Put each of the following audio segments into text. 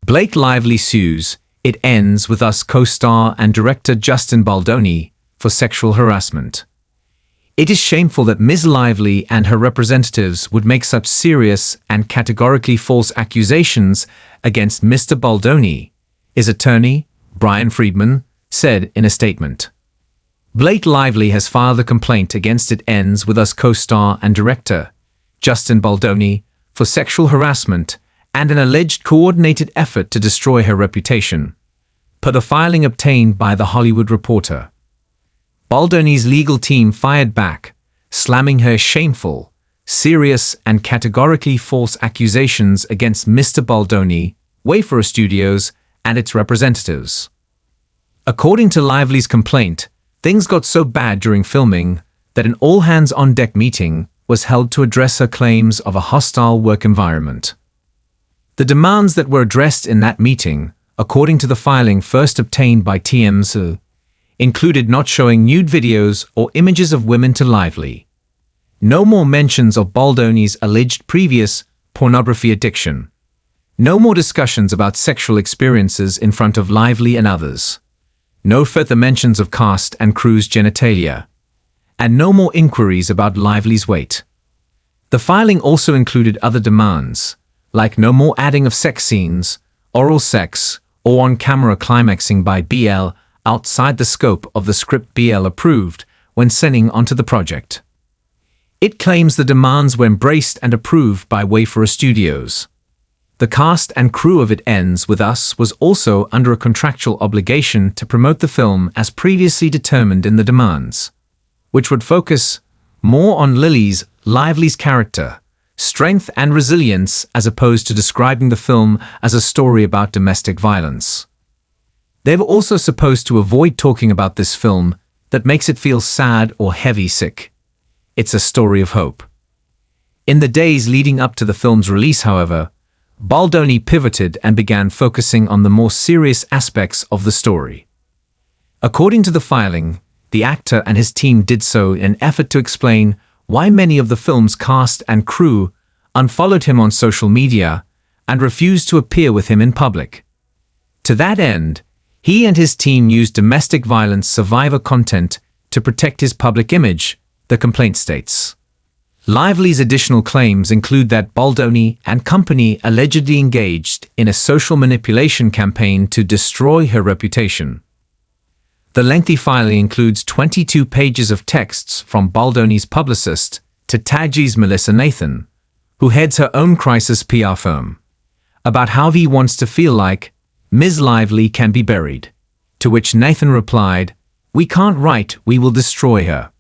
Blake Lively sues. It ends with Us co-star and director Justin Baldoni for sexual harassment. It is shameful that Ms. Lively and her representatives would make such serious and categorically false accusations against Mr. Baldoni, his attorney, Brian Friedman, said in a statement. Blake Lively has filed a complaint against It Ends With Us co-star and director Justin Baldoni for sexual harassment and an alleged coordinated effort to destroy her reputation, per the filing obtained by The Hollywood Reporter. Baldoni's legal team fired back, slamming her shameful, serious and categorically false accusations against Mr. Baldoni, Wayfarer Studios, and its representatives. According to Lively's complaint, things got so bad during filming that an all-hands-on-deck meeting was held to address her claims of a hostile work environment. The demands that were addressed in that meeting, according to the filing first obtained by TMZ, included not showing nude videos or images of women to Lively. No more mentions of Baldoni's alleged previous pornography addiction. No more discussions about sexual experiences in front of Lively and others. No further mentions of cast and crew's genitalia. And no more inquiries about Lively's weight. The filing also included other demands, like no more adding of sex scenes, oral sex, or on-camera climaxing by BL outside the scope of the script BL approved when sending onto the project. It claims the demands were embraced and approved by Wayfarer Studios. The cast and crew of It Ends With Us was also under a contractual obligation to promote the film as previously determined in the demands, which would focus more on Lively's character, strength and resilience as opposed to describing the film as a story about domestic violence. They were also supposed to avoid talking about this film that makes it feel sad or heavy-sick. It's a story of hope. In the days leading up to the film's release, however, Baldoni pivoted and began focusing on the more serious aspects of the story. According to the filing, the actor and his team did so in an effort to explain why many of the film's cast and crew unfollowed him on social media and refused to appear with him in public. To that end, he and his team used domestic violence survivor content to protect his public image, the complaint states. Lively's additional claims include that Baldoni and company allegedly engaged in a social manipulation campaign to destroy her reputation. The lengthy filing includes 22 pages of texts from Baldoni's publicist to Taggi's Melissa Nathan, who heads her own crisis PR firm, about how he wants to feel like Ms. Lively can be buried, to which Nathan replied, "We can't write, we will destroy her."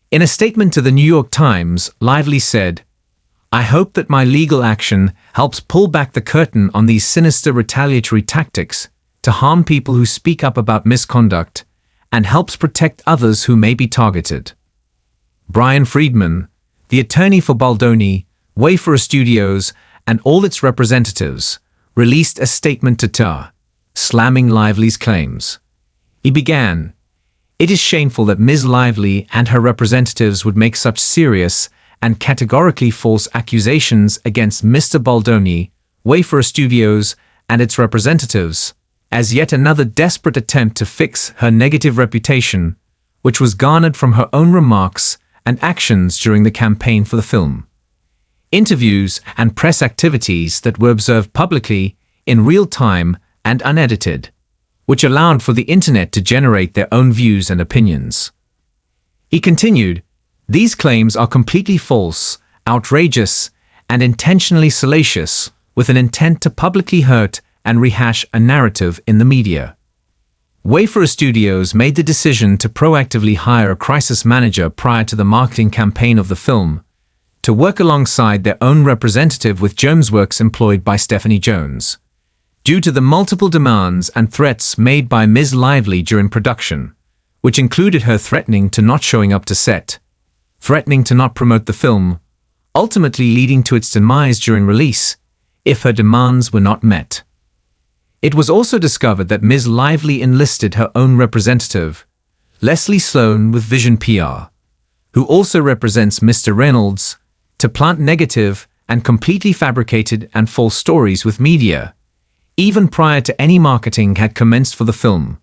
In a statement to the New York Times, Lively said, "I hope that my legal action helps pull back the curtain on these sinister retaliatory tactics to harm people who speak up about misconduct and helps protect others who may be targeted." Brian Friedman, the attorney for Baldoni, Wayfarer Studios, and all its representatives, released a statement to TR, slamming Lively's claims. He began, "It is shameful that Ms. Lively and her representatives would make such serious and categorically false accusations against Mr. Baldoni, Wayfarer Studios, and its representatives, as yet another desperate attempt to fix her negative reputation, which was garnered from her own remarks and actions during the campaign for the film. Interviews and press activities that were observed publicly, in real time and unedited, which allowed for the internet to generate their own views and opinions." He continued, "These claims are completely false, outrageous, and intentionally salacious, with an intent to publicly hurt and rehash a narrative in the media. Wayfarer Studios made the decision to proactively hire a crisis manager prior to the marketing campaign of the film, to work alongside their own representative with Jonesworks employed by Stephanie Jones, due to the multiple demands and threats made by Ms. Lively during production, which included her threatening to not showing up to set, threatening to not promote the film, ultimately leading to its demise during release, if her demands were not met. It was also discovered that Ms. Lively enlisted her own representative, Leslie Sloan with Vision PR, who also represents Mr. Reynolds, to plant negative and completely fabricated and false stories with media, even prior to any marketing had commenced for the film,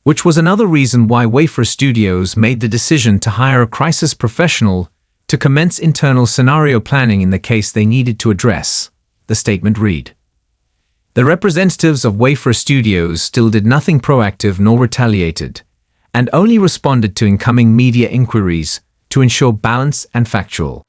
which was another reason why Wayfarer Studios made the decision to hire a crisis professional to commence internal scenario planning in the case they needed to address, the statement read. The representatives of Wayfarer Studios still did nothing proactive nor retaliated, and only responded to incoming media inquiries to ensure balance and factual